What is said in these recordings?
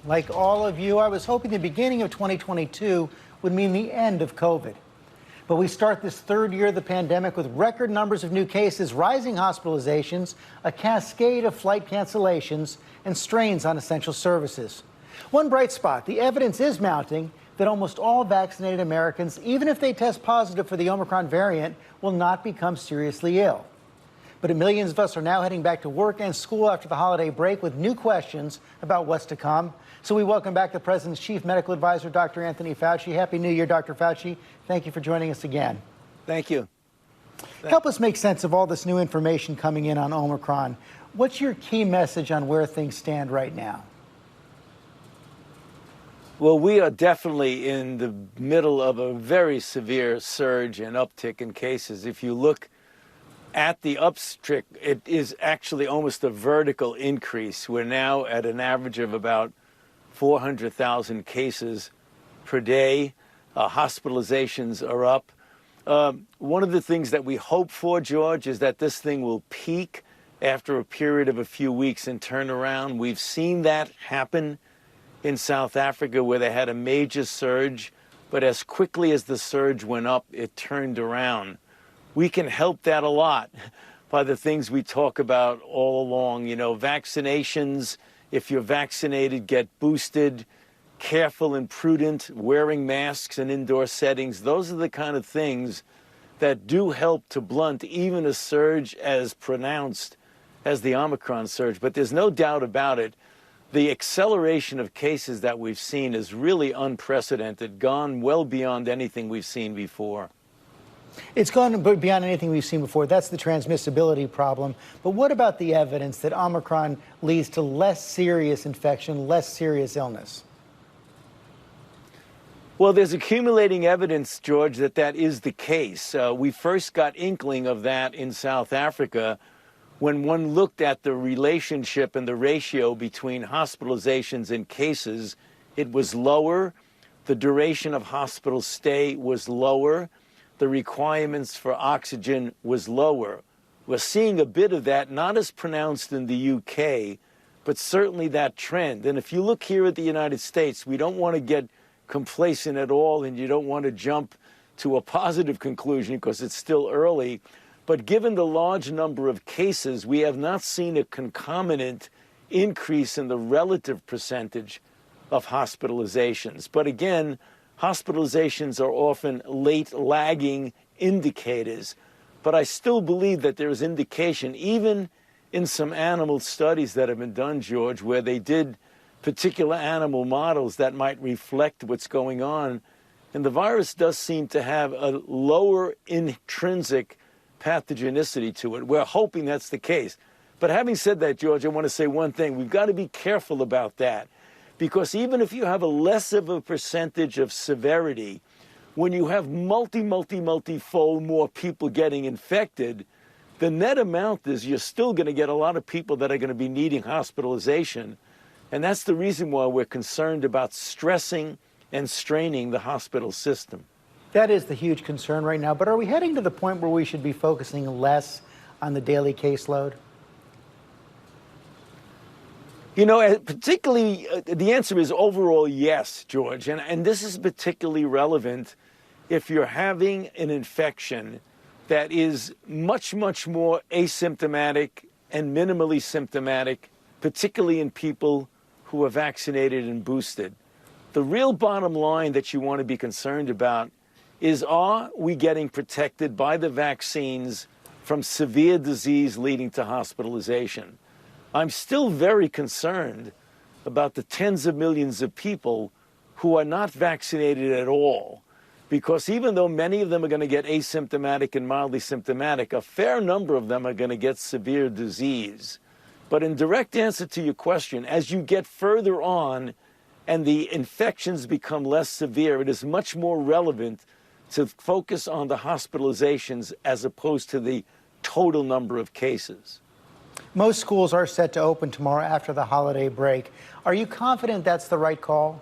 Like all of you, I was hoping the beginning of 2022 would mean the end of COVID. But we start this third year of the pandemic with record numbers of new cases, rising hospitalizations, a cascade of flight cancellations, and strains on essential services. One bright spot, the evidence is mounting that almost all vaccinated Americans, even if they test positive for the Omicron variant, will not become seriously ill. But millions of us are now heading back to work and school after the holiday break with new questions about what's to come. So we welcome back the President's Chief Medical Advisor, Dr. Anthony Fauci. Happy New Year, Dr. Fauci. Thank you for joining us again. Thank you. Help us make sense of all this new information coming in on Omicron. What's your key message on where things stand right now? Well, we are definitely in the middle of a very severe surge and uptick in cases. If you look at the uptick, it is actually almost a vertical increase. We're now at an average of about 400,000 cases per day. Hospitalizations are up. One of the things that we hope for, George, is that this thing will peak after a period of a few weeks and turn around. We've seen that happen in South Africa, where they had a major surge, but as quickly as the surge went up, it turned around. We can help that a lot by the things we talk about all along. You know, vaccinations, if you're vaccinated, get boosted, careful and prudent, wearing masks in indoor settings. Those are the kind of things that do help to blunt even a surge as pronounced as the Omicron surge. But there's no doubt about it. The acceleration of cases that we've seen is really unprecedented, gone well beyond anything we've seen before. It's gone beyond anything we've seen before. That's the transmissibility problem. But what about the evidence that Omicron leads to less serious infection, less serious illness? Well, there's accumulating evidence, George, that is the case. We first got inkling of that in South Africa when one looked at the relationship and the ratio between hospitalizations and cases. It was lower. The duration of hospital stay was lower. The requirements for oxygen was lower. We're seeing a bit of that, not as pronounced in the UK, but certainly that trend. And if you look here at the United States, we don't want to get complacent at all, and you don't want to jump to a positive conclusion because it's still early. But given the large number of cases, we have not seen a concomitant increase in the relative percentage of hospitalizations. But again, hospitalizations are often late lagging indicators. But I still believe that there is indication, even in some animal studies that have been done, George, where they did particular animal models that might reflect what's going on. And the virus does seem to have a lower intrinsic pathogenicity to it. We're hoping that's the case. But having said that, George, I want to say one thing. We've got to be careful about that, because even if you have a less of a percentage of severity, when you have multifold more people getting infected, the net amount is you're still going to get a lot of people that are going to be needing hospitalization. And that's the reason why we're concerned about stressing and straining the hospital system. That is the huge concern right now. But are we heading to the point where we should be focusing less on the daily caseload? You know, particularly, the answer is overall yes, George. And this is particularly relevant if you're having an infection that is much more asymptomatic and minimally symptomatic, particularly in people who are vaccinated and boosted. The real bottom line that you want to be concerned about is, are we getting protected by the vaccines from severe disease leading to hospitalization? I'm still very concerned about the tens of millions of people who are not vaccinated at all, because even though many of them are going to get asymptomatic and mildly symptomatic, a fair number of them are going to get severe disease. But in direct answer to your question, as you get further on and the infections become less severe, it is much more relevant to focus on the hospitalizations as opposed to the total number of cases. Most schools are set to open tomorrow after the holiday break. Are you confident that's the right call?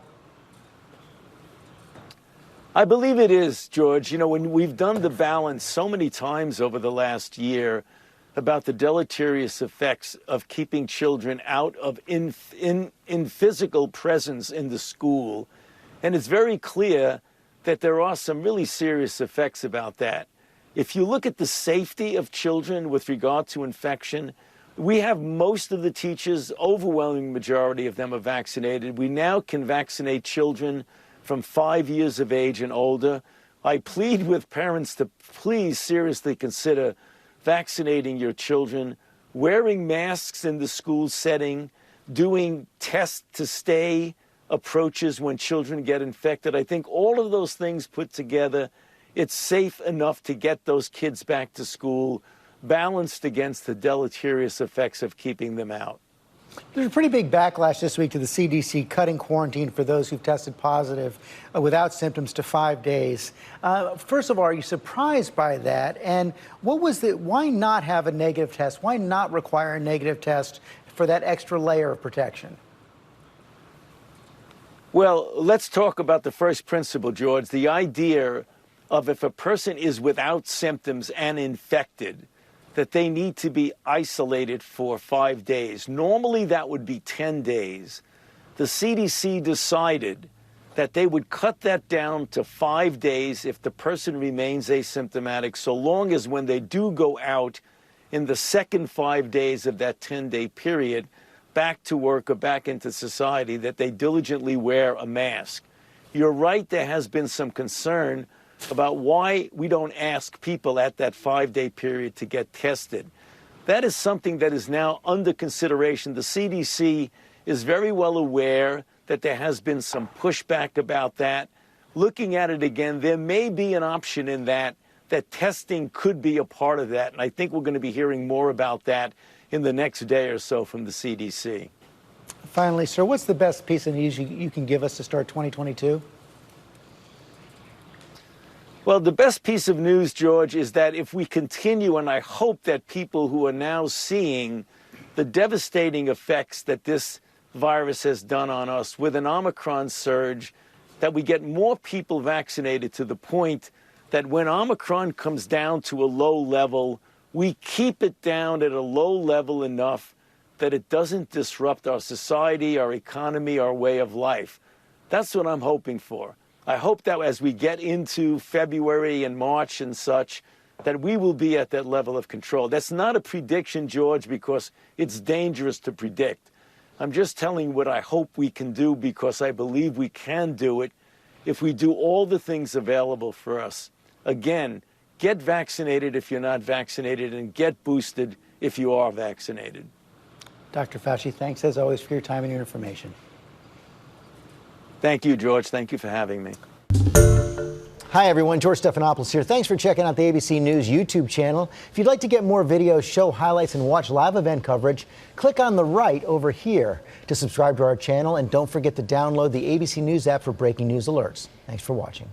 I believe it is, George. You know, when we've done the balance so many times over the last year, about the deleterious effects of keeping children out of in physical presence in the school. And it's very clear that there are some really serious effects about that. If you look at the safety of children with regard to infection, we have most of the teachers, overwhelming majority of them are vaccinated. We now can vaccinate children from 5 years of age and older. I plead with parents to please seriously consider vaccinating your children, wearing masks in the school setting, doing test to stay approaches when children get infected. I think all of those things put together, it's safe enough to get those kids back to school, balanced against the deleterious effects of keeping them out. There's a pretty big backlash this week to the CDC cutting quarantine for those who've tested positive without symptoms to 5 days. First of all, are you surprised by that? And why not have a negative test? Why not require a negative test for that extra layer of protection? Well, let's talk about the first principle, George. The idea of if a person is without symptoms and infected, that they need to be isolated for 5 days. Normally, that would be 10 days. The CDC decided that they would cut that down to 5 days if the person remains asymptomatic, so long as when they do go out in the second 5 days of that 10-day period, back to work or back into society, that they diligently wear a mask. You're right, there has been some concern about why we don't ask people at that 5-day period to get tested. That is something that is now under consideration. The CDC is very well aware that there has been some pushback about that. Looking at it again, there may be an option in that testing could be a part of that. And I think we're going to be hearing more about that in the next day or so from the CDC. Finally, sir, what's the best piece of news you can give us to start 2022? Well, the best piece of news, George, is that if we continue, and I hope that people who are now seeing the devastating effects that this virus has done on us with an Omicron surge, that we get more people vaccinated to the point that when Omicron comes down to a low level, we keep it down at a low level enough that it doesn't disrupt our society, our economy, our way of life. That's what I'm hoping for. I hope that as we get into February and March and such, that we will be at that level of control. That's not a prediction, George, because it's dangerous to predict. I'm just telling you what I hope we can do, because I believe we can do it if we do all the things available for us. Again, get vaccinated if you're not vaccinated, and get boosted if you are vaccinated. Dr. Fauci, thanks as always for your time and your information. Thank you, George. Thank you for having me. Hi, everyone. George Stephanopoulos here. Thanks for checking out the ABC News YouTube channel. If you'd like to get more videos, show highlights, and watch live event coverage, click on the right over here to subscribe to our channel. And don't forget to download the ABC News app for breaking news alerts. Thanks for watching.